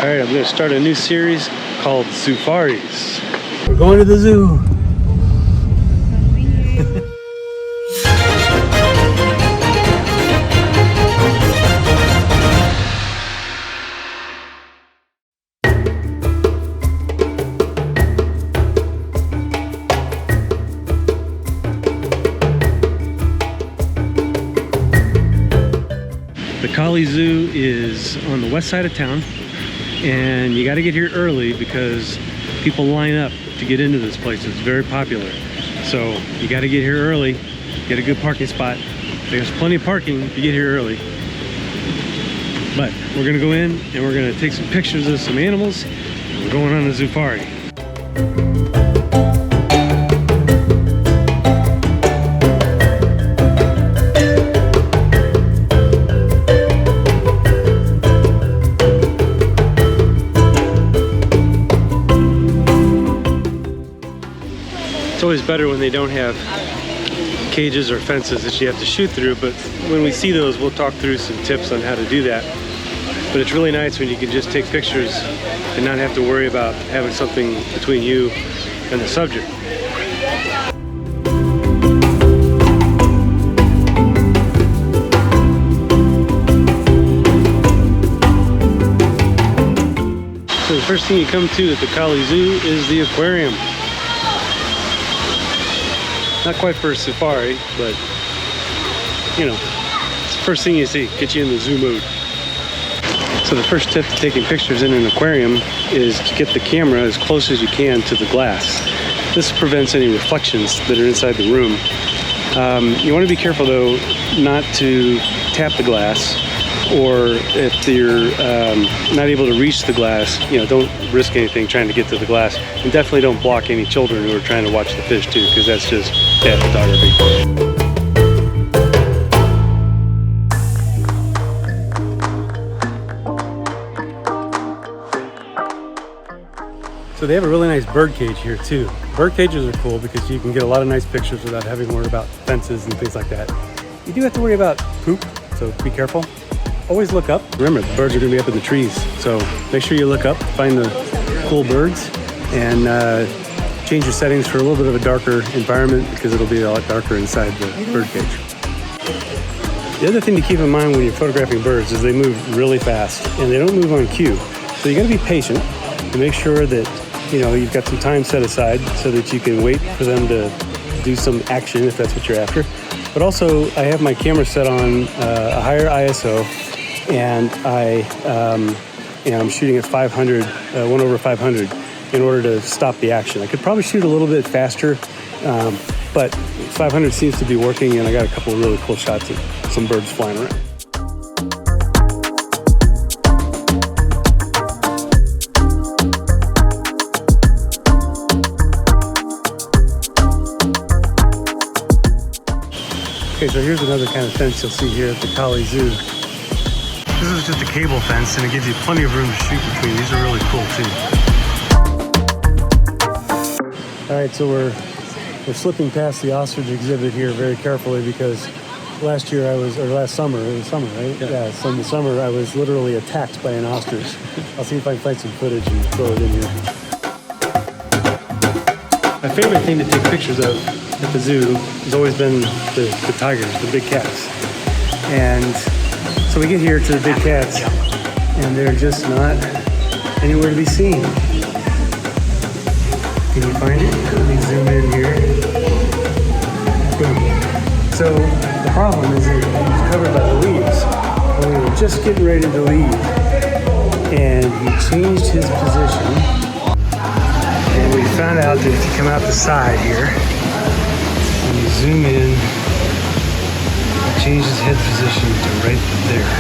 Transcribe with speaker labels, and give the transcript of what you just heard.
Speaker 1: Alright, I'm going to start a new series called Zoofaris. We're going to the zoo. The Cali Zoo is on the west side of town, and you got to get here early because people line up to get into this place. It's very popular, so you got to get here early, get a good parking spot. There's plenty of parking if you get here early. But we're gonna go in and we're gonna take some pictures of some animals. We're going on a Zoofari. It's always better when they don't have cages or fences that you have to shoot through, but when we see those, we'll talk through some tips on how to do that. But it's really nice when you can just take pictures and not have to worry about having something between you and the subject. So the first thing you come to at the Cali Zoo is the aquarium. Not quite for a safari, but you know, it's the first thing you see, get you in the zoo mood. So the first tip to taking pictures in an aquarium is to get the camera as close as you can to the glass. This prevents any reflections that are inside the room. You want to be careful though not to tap the glass, or if you're not able to reach the glass, you know, don't risk anything trying to get to the glass, and definitely don't block any children who are trying to watch the fish too, because that's just bad photography. So they have a really nice bird cage here too. Bird cages are cool because you can get a lot of nice pictures without having to worry about fences and things like that. You do have to worry about poop, so be careful. Always look up. Remember, the birds are going to be up in the trees, so make sure you look up, find the cool birds, and change your settings for a little bit of a darker environment because it'll be a lot darker inside the bird cage. The other thing to keep in mind when you're photographing birds is they move really fast, and they don't move on cue. So you got to be patient and make sure that you've got some time set aside so that you can wait for them to do some action if that's what you're after. But also, I have my camera set on a higher ISO, and I'm shooting at 500, 1/500, in order to stop the action. I could probably shoot a little bit faster, but 500 seems to be working, and I got a couple of really cool shots of some birds flying around. Okay, so here's another kind of fence you'll see here at the Cali Zoo. This is just a cable fence, and it gives you plenty of room to shoot between. These are really cool too. All right, so we're slipping past the ostrich exhibit here very carefully because last summer, it was summer, right? Yeah, so in the summer I was literally attacked by an ostrich. I'll see if I can find some footage and throw it in here. My favorite thing to take pictures of at the zoo has always been the tigers, the big cats. And so we get here to the big cats, and they're just not anywhere to be seen. Can you find it? Let me zoom in here. Boom. So the problem is that it's covered by the leaves. And we were just getting ready to leave, and he changed his position. And we found out that if you come out the side here, and you zoom in, change his head position to right there.